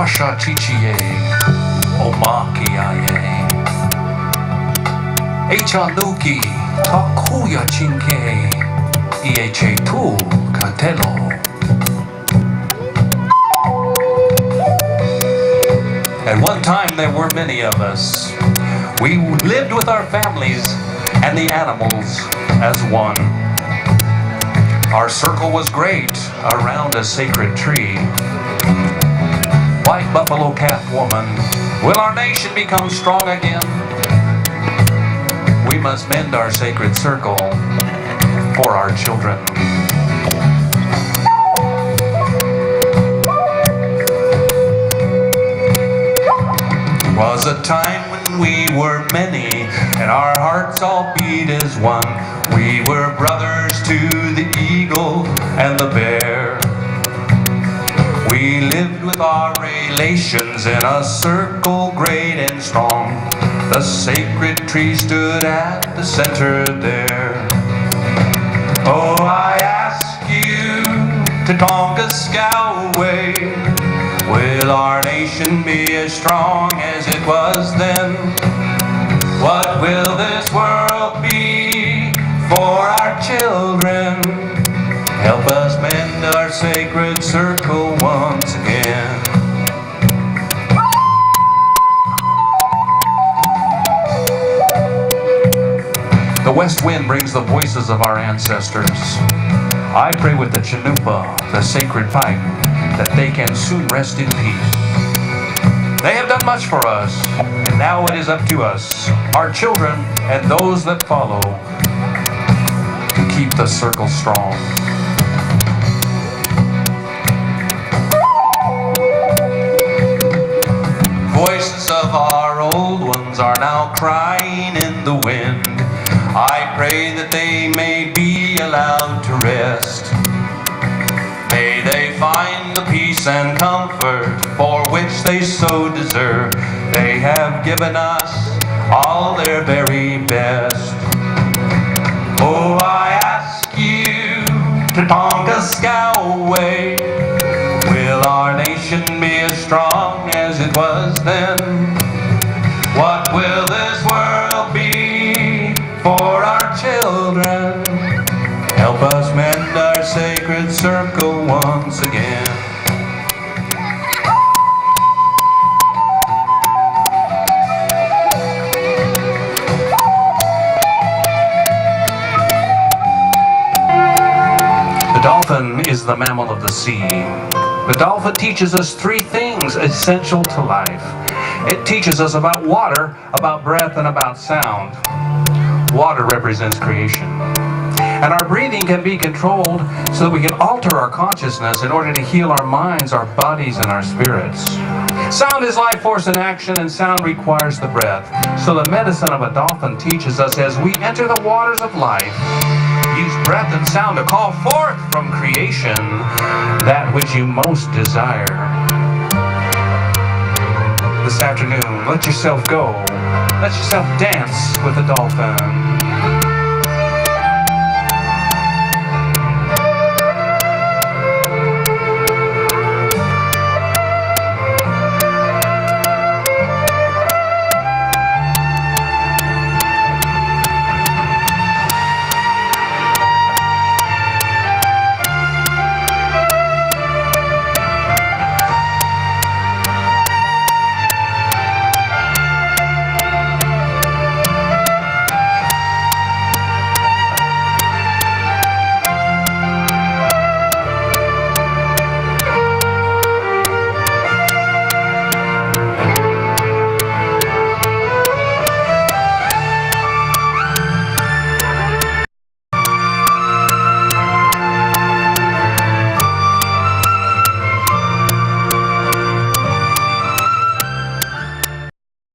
Washa chichiye, omakiaye. Echanuki, takuya chinke, ieche tu katelo. At one time there were many of us. We lived with our families and the animals as one. Our circle was great around a sacred tree. White buffalo calf woman, will our nation become strong again? We must mend our sacred circle for our children. Was a time when we were many and our hearts all beat as one. We were brothers to the eagle and the bear. We lived with our relations in a circle great and strong. The sacred tree stood at the center there. Oh, I ask you to Tonkaskoway, will our nation be as strong as it was then? What will this world be for our children? Help us mend our sacred circle once again. The west wind brings the voices of our ancestors. I pray with the Chanupa, the sacred pipe, that they can soon rest in peace. They have done much for us, and now it is up to us, our children and those that follow, to keep the circle strong. Voices of our old ones are now crying in the wind. I pray that they may be allowed to rest. May they find the peace and comfort for which they so deserve. They have given us all their very best. Oh, I ask you to Tonkaskoway, will our nation be as strong as it was then? What will this world be for our children? Help us mend our sacred circle once again. The dolphin is the mammal of the sea. The dolphin teaches us three things essential to life. It teaches us about water, about breath, and about sound. Water represents creation. And our breathing can be controlled so that we can alter our consciousness in order to heal our minds, our bodies, and our spirits. Sound is life force in action, and sound requires the breath. So the medicine of a dolphin teaches us, as we enter the waters of life, use breath and sound to call forth from creation that which you most desire. This afternoon, let yourself go. Let yourself dance with the dolphin.